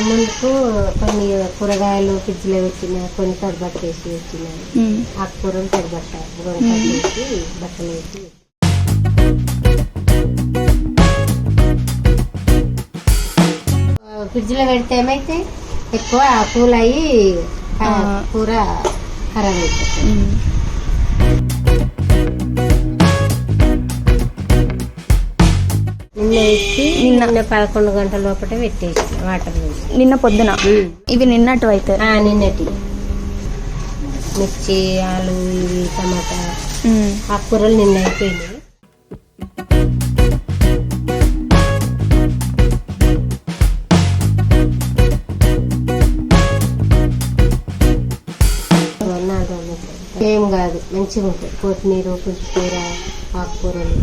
ముందుకు కొన్ని కూరగాయలు ఫ్రిడ్జ్ లో పెట్టిన, కొన్ని తడిబట్టేసి పెట్టిన, ఆకుకూరలు తడిబట్ట వేసి బట్టలు వేసి. ఫ్రిడ్జ్ లో పెడితే ఏమైతే ఎక్కువ కూల్ అయ్యి కూర ఖరాబ్ అయిపోతుంది. నిన్న 11 గంటల లోపల పెట్టేసి వాటర్ నిన్న పొద్దున. ఇవి నిన్నట్టు అయితే నిన్నటి మిర్చి, ఆలు, ఇవి టమాటా, ఆకుకూరలు నిన్న అయిపోయింది. ఏం కాదు, మంచిగా ఉంటాయి. కొత్తిమీర, పుదీనా, ఆకుకూరలు.